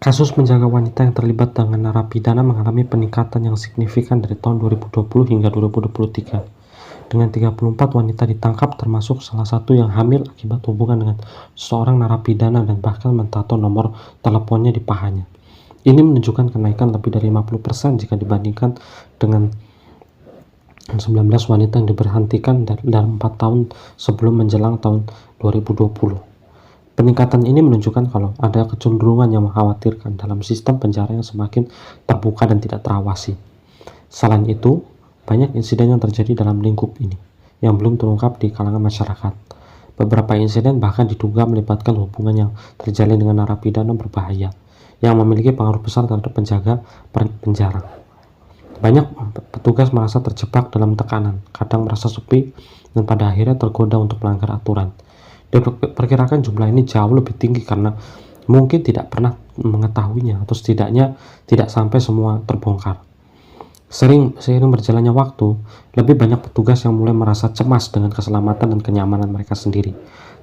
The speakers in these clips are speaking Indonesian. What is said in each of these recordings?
Kasus penjaga wanita yang terlibat dengan narapidana mengalami peningkatan yang signifikan dari tahun 2020 hingga 2023. Dengan 34 wanita ditangkap, termasuk salah satu yang hamil akibat hubungan dengan seorang narapidana dan bahkan mentato nomor teleponnya di pahanya. Ini menunjukkan kenaikan lebih dari 50% jika dibandingkan dengan 19 wanita yang diberhentikan dalam 4 tahun sebelum menjelang tahun 2020. Peningkatan ini menunjukkan kalau ada kecenderungan yang mengkhawatirkan dalam sistem penjara yang semakin terbuka dan tidak terawasi. Selain itu, banyak insiden yang terjadi dalam lingkup ini yang belum terungkap di kalangan masyarakat. Beberapa insiden bahkan diduga melibatkan hubungan yang terjalin dengan narapidana berbahaya yang memiliki pengaruh besar terhadap penjaga penjara. Banyak petugas merasa terjebak dalam tekanan, kadang merasa sepi, dan pada akhirnya tergoda untuk melanggar aturan. Diperkirakan jumlah ini jauh lebih tinggi karena mungkin tidak pernah mengetahuinya atau setidaknya tidak sampai semua terbongkar. Seiring berjalannya waktu, lebih banyak petugas yang mulai merasa cemas dengan keselamatan dan kenyamanan mereka sendiri.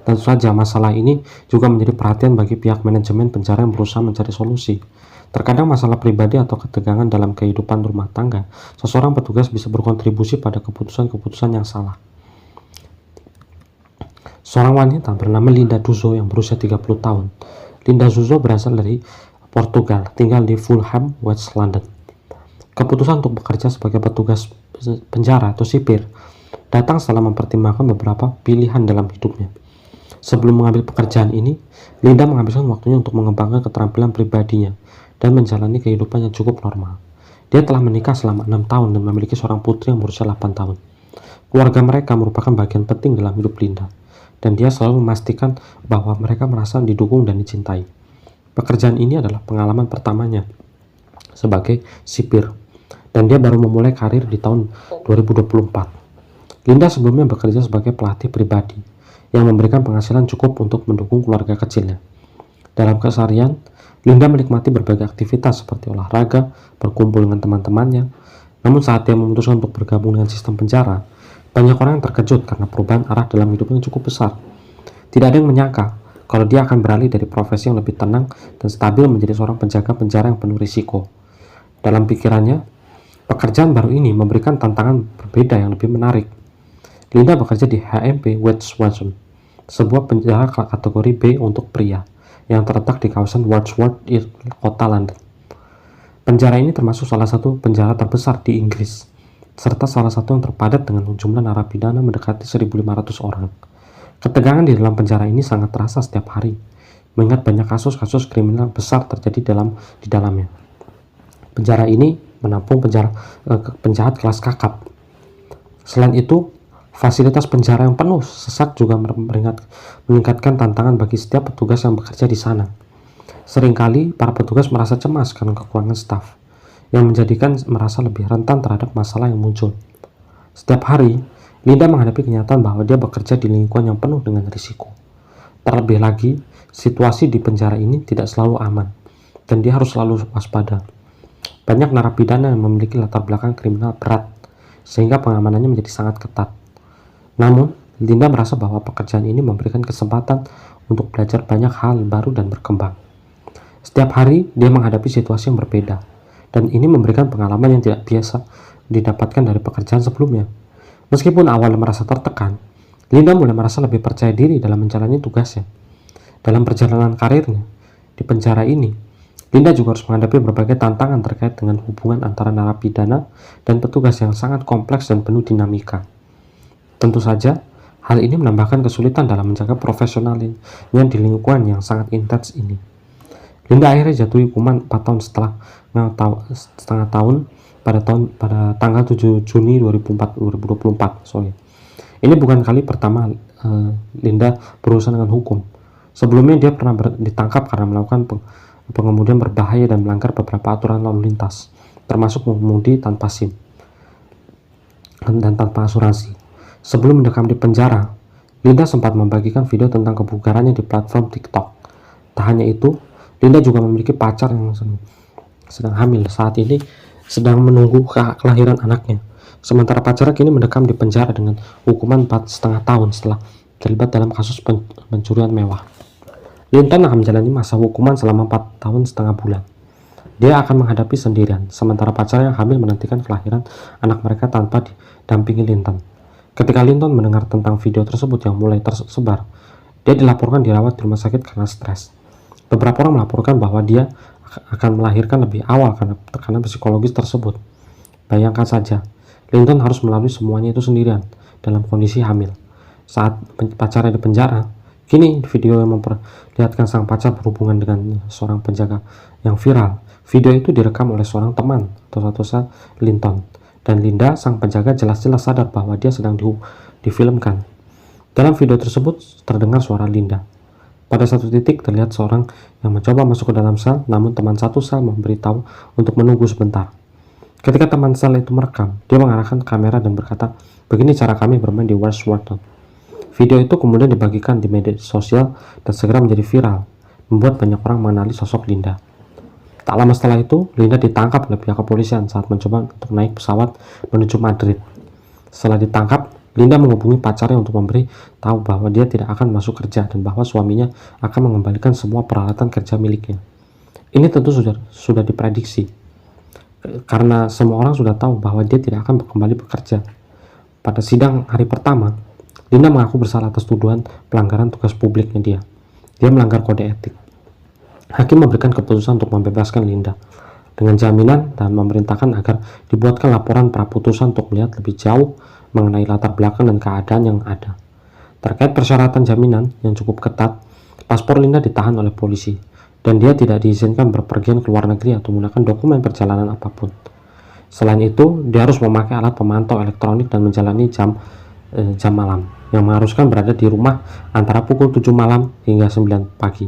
Tentu saja masalah ini juga menjadi perhatian bagi pihak manajemen penjara yang berusaha mencari solusi. Terkadang masalah pribadi atau ketegangan dalam kehidupan rumah tangga, seseorang petugas bisa berkontribusi pada keputusan-keputusan yang salah. Seorang wanita bernama Linda Duzo yang berusia 30 tahun. Linda Duzo berasal dari Portugal, tinggal di Fulham, West London. Keputusan untuk bekerja sebagai petugas penjara atau sipir datang setelah mempertimbangkan beberapa pilihan dalam hidupnya. Sebelum mengambil pekerjaan ini, Linda menghabiskan waktunya untuk mengembangkan keterampilan pribadinya dan menjalani kehidupan yang cukup normal. Dia telah menikah selama 6 tahun dan memiliki seorang putri yang berusia 8 tahun. Keluarga mereka merupakan bagian penting dalam hidup Linda, dan dia selalu memastikan bahwa mereka merasa didukung dan dicintai. Pekerjaan ini adalah pengalaman pertamanya sebagai sipir, dan dia baru memulai karir di tahun 2024. Linda sebelumnya bekerja sebagai pelatih pribadi yang memberikan penghasilan cukup untuk mendukung keluarga kecilnya. Dalam keseharian, Linda menikmati berbagai aktivitas seperti olahraga, berkumpul dengan teman-temannya. Namun saat dia memutuskan untuk bergabung dengan sistem penjara, banyak orang yang terkejut karena perubahan arah dalam hidupnya cukup besar. Tidak ada yang menyangka kalau dia akan beralih dari profesi yang lebih tenang dan stabil menjadi seorang penjaga penjara yang penuh risiko. Dalam pikirannya, pekerjaan baru ini memberikan tantangan berbeda yang lebih menarik. Linda bekerja di HMP West Watson, sebuah penjara kategori B untuk pria yang terletak di kawasan Wandsworth, kota London. Penjara ini termasuk salah satu penjara terbesar di Inggris, serta salah satu yang terpadat dengan jumlah narapidana mendekati 1.500 orang. Ketegangan di dalam penjara ini sangat terasa setiap hari, mengingat banyak kasus-kasus kriminal besar terjadi di dalamnya. Penjara ini menampung penjahat kelas kakap. Selain itu, fasilitas penjara yang penuh sesak juga meningkatkan tantangan bagi setiap petugas yang bekerja di sana. Seringkali para petugas merasa cemas karena kekurangan staf, yang menjadikan merasa lebih rentan terhadap masalah yang muncul. Setiap hari, Linda menghadapi kenyataan bahwa dia bekerja di lingkungan yang penuh dengan risiko. Terlebih lagi, situasi di penjara ini tidak selalu aman, dan dia harus selalu waspada. Banyak narapidana yang memiliki latar belakang kriminal berat, sehingga pengamanannya menjadi sangat ketat. Namun, Linda merasa bahwa pekerjaan ini memberikan kesempatan untuk belajar banyak hal baru dan berkembang. Setiap hari, dia menghadapi situasi yang berbeda, dan ini memberikan pengalaman yang tidak biasa didapatkan dari pekerjaan sebelumnya. Meskipun awalnya merasa tertekan, Linda mulai merasa lebih percaya diri dalam menjalani tugasnya. Dalam perjalanan karirnya di penjara ini, Linda juga harus menghadapi berbagai tantangan terkait dengan hubungan antara narapidana dan petugas yang sangat kompleks dan penuh dinamika. Tentu saja, hal ini menambahkan kesulitan dalam menjaga profesionalnya di lingkungan yang sangat intens ini. Linda akhirnya jatuhi hukuman 4 tahun setengah tahun pada tanggal 7 Juni 2024. Ini bukan kali pertama Linda berurusan dengan hukum. Sebelumnya dia pernah ditangkap karena melakukan pengemudian berbahaya dan melanggar beberapa aturan lalu lintas, termasuk mengemudi tanpa SIM dan tanpa asuransi. Sebelum mendekam di penjara, Linda sempat membagikan video tentang kebugarannya di platform TikTok. Tak hanya itu, Linda juga memiliki pacar yang sedang hamil saat ini, sedang menunggu kelahiran anaknya. Sementara pacarnya kini mendekam di penjara dengan hukuman 4,5 tahun setelah terlibat dalam kasus pencurian mewah. Linton akan menjalani masa hukuman selama 4,5 tahun. Dia akan menghadapi sendirian, sementara pacarnya yang hamil menantikan kelahiran anak mereka tanpa didampingi Linton. Ketika Linton mendengar tentang video tersebut yang mulai tersebar, dia dilaporkan dirawat di rumah sakit karena stres. Beberapa orang melaporkan bahwa dia akan melahirkan lebih awal karena tekanan psikologis tersebut. Bayangkan saja, Linton harus melalui semuanya itu sendirian dalam kondisi hamil. Saat pacarnya di penjara, kini video yang memperlihatkan sang pacar berhubungan dengan seorang penjaga yang viral. Video itu direkam oleh seorang teman atau satu Linton, dan Linda, sang penjaga, jelas-jelas sadar bahwa dia sedang difilmkan. Dalam video tersebut terdengar suara Linda. Pada satu titik terlihat seorang yang mencoba masuk ke dalam sel, namun teman satu sel memberitahu untuk menunggu sebentar. Ketika teman sel itu merekam, dia mengarahkan kamera dan berkata, "Begini cara kami bermain di West World." Video itu kemudian dibagikan di media sosial dan segera menjadi viral, membuat banyak orang mengenali sosok Linda. Tak lama setelah itu, Linda ditangkap oleh pihak kepolisian saat mencoba untuk naik pesawat menuju Madrid. Setelah ditangkap, Linda menghubungi pacarnya untuk memberi tahu bahwa dia tidak akan masuk kerja dan bahwa suaminya akan mengembalikan semua peralatan kerja miliknya. Ini tentu sudah diprediksi, karena semua orang sudah tahu bahwa dia tidak akan kembali bekerja. Pada sidang hari pertama, Linda mengaku bersalah atas tuduhan pelanggaran tugas publiknya dia. Dia melanggar kode etik. Hakim memberikan keputusan untuk membebaskan Linda dengan jaminan dan memerintahkan agar dibuatkan laporan praputusan untuk melihat lebih jauh mengenai latar belakang dan keadaan yang ada. Terkait persyaratan jaminan yang cukup ketat, paspor Linda ditahan oleh polisi dan dia tidak diizinkan berpergian ke luar negeri atau menggunakan dokumen perjalanan apapun. Selain itu, dia harus memakai alat pemantau elektronik dan menjalani jam malam yang mengharuskan berada di rumah antara pukul 7 malam hingga 9 pagi.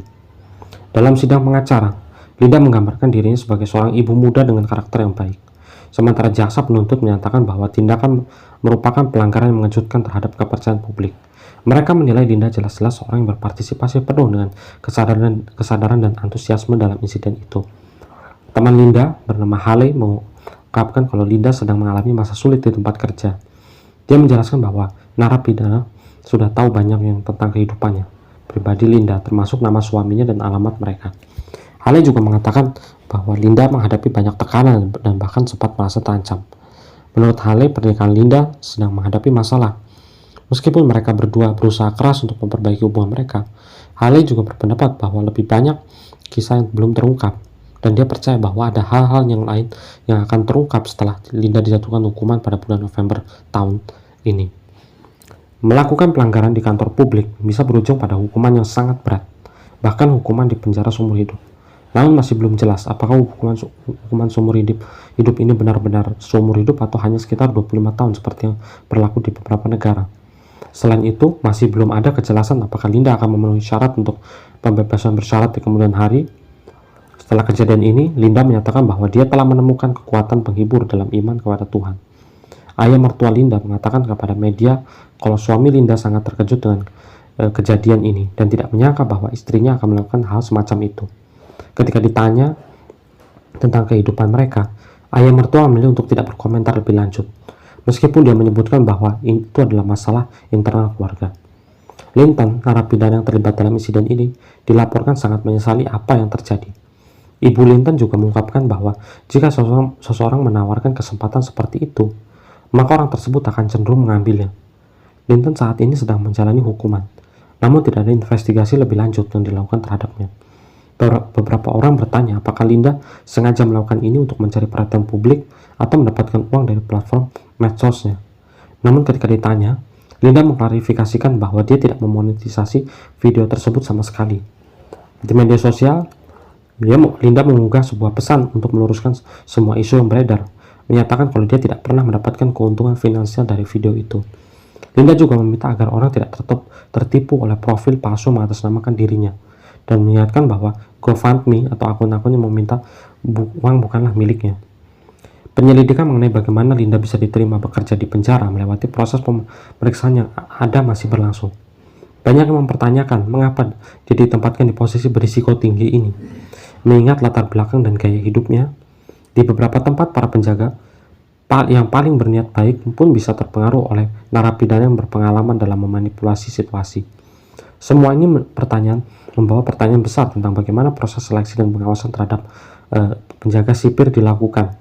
Dalam sidang pengacara, Linda menggambarkan dirinya sebagai seorang ibu muda dengan karakter yang baik. Sementara jaksa penuntut menyatakan bahwa tindakan merupakan pelanggaran yang mengejutkan terhadap kepercayaan publik. Mereka menilai Linda jelas-jelas seorang yang berpartisipasi penuh dengan kesadaran dan antusiasme dalam insiden itu. Teman Linda bernama Haley mengungkapkan kalau Linda sedang mengalami masa sulit di tempat kerja. Dia menjelaskan bahwa narapidana sudah tahu banyak yang tentang kehidupannya pribadi Linda, termasuk nama suaminya dan alamat mereka. Haley juga mengatakan bahwa Linda menghadapi banyak tekanan dan bahkan sempat merasa terancam. Menurut Haley, pernikahan Linda sedang menghadapi masalah. Meskipun mereka berdua berusaha keras untuk memperbaiki hubungan mereka, Haley juga berpendapat bahwa lebih banyak kisah yang belum terungkap, dan dia percaya bahwa ada hal-hal yang lain yang akan terungkap setelah Linda dijatuhkan hukuman pada bulan November tahun ini. Melakukan pelanggaran di kantor publik bisa berujung pada hukuman yang sangat berat, bahkan hukuman di penjara seumur hidup. Namun masih belum jelas apakah hukuman seumur hidup ini benar-benar seumur hidup atau hanya sekitar 25 tahun seperti yang berlaku di beberapa negara. Selain itu, masih belum ada kejelasan apakah Linda akan memenuhi syarat untuk pembebasan bersyarat di kemudian hari. Setelah kejadian ini, Linda menyatakan bahwa dia telah menemukan kekuatan penghibur dalam iman kepada Tuhan. Ayah mertua Linda mengatakan kepada media kalau suami Linda sangat terkejut dengan kejadian ini dan tidak menyangka bahwa istrinya akan melakukan hal semacam itu. Ketika ditanya tentang kehidupan mereka, ayah mertua memilih untuk tidak berkomentar lebih lanjut, meskipun dia menyebutkan bahwa itu adalah masalah internal keluarga. Linton, narapidana yang terlibat dalam insiden ini, dilaporkan sangat menyesali apa yang terjadi. Ibu Linton juga mengungkapkan bahwa jika seseorang menawarkan kesempatan seperti itu, maka orang tersebut akan cenderung mengambilnya. Linton saat ini sedang menjalani hukuman, namun tidak ada investigasi lebih lanjut yang dilakukan terhadapnya. Beberapa orang bertanya apakah Linda sengaja melakukan ini untuk mencari perhatian publik atau mendapatkan uang dari platform medsosnya. Namun ketika ditanya, Linda mengklarifikasikan bahwa dia tidak memonetisasi video tersebut sama sekali. Di media sosial, Linda mengunggah sebuah pesan untuk meluruskan semua isu yang beredar, menyatakan kalau dia tidak pernah mendapatkan keuntungan finansial dari video itu. Linda juga meminta agar orang tidak tertipu oleh profil palsu mengatasnamakan dirinya, dan mengingatkan bahwa GoFundMe atau akun-akun yang meminta uang bukanlah miliknya. Penyelidikan mengenai bagaimana Linda bisa diterima bekerja di penjara melewati proses pemeriksaan yang ada masih berlangsung. Banyak yang mempertanyakan mengapa dia ditempatkan di posisi berisiko tinggi ini. Mengingat latar belakang dan gaya hidupnya, di beberapa tempat para penjaga yang paling berniat baik pun bisa terpengaruh oleh narapidana yang berpengalaman dalam memanipulasi situasi. Semua ini pertanyaan membawa pertanyaan besar tentang bagaimana proses seleksi dan pengawasan terhadap penjaga sipir dilakukan,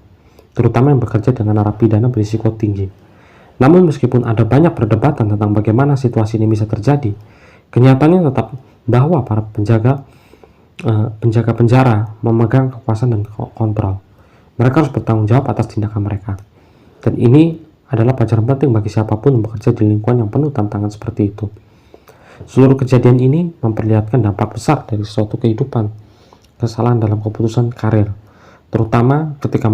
terutama yang bekerja dengan narapidana berisiko tinggi. Namun meskipun ada banyak perdebatan tentang bagaimana situasi ini bisa terjadi, kenyataannya tetap bahwa para penjaga penjara memegang kekuasaan dan kontrol. Mereka harus bertanggung jawab atas tindakan mereka. Dan ini adalah pelajaran penting bagi siapapun yang bekerja di lingkungan yang penuh tantangan seperti itu. Seluruh kejadian ini memperlihatkan dampak besar dari suatu kehidupan kesalahan dalam keputusan karir, terutama ketika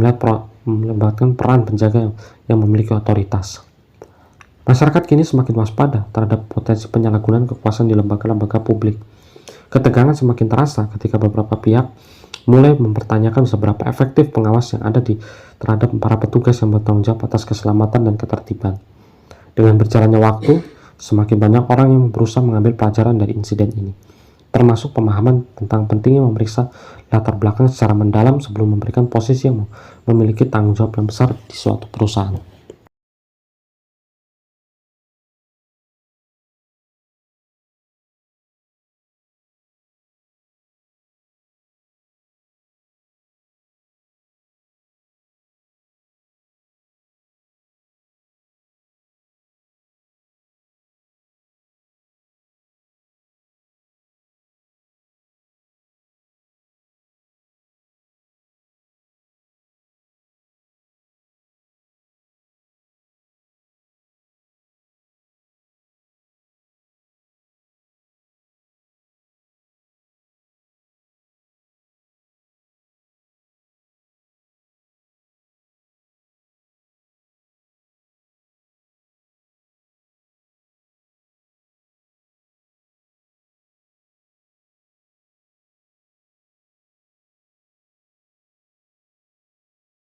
melibatkan peran penjaga yang memiliki otoritas. Masyarakat kini semakin waspada terhadap potensi penyalahgunaan kekuasaan di lembaga-lembaga publik. Ketegangan semakin terasa ketika beberapa pihak mulai mempertanyakan seberapa efektif pengawas yang ada terhadap para petugas yang bertanggung jawab atas keselamatan dan ketertiban. Dengan berjalannya waktu, semakin banyak orang yang berusaha mengambil pelajaran dari insiden ini, termasuk pemahaman tentang pentingnya memeriksa latar belakang secara mendalam sebelum memberikan posisi yang memiliki tanggung jawab yang besar di suatu perusahaan.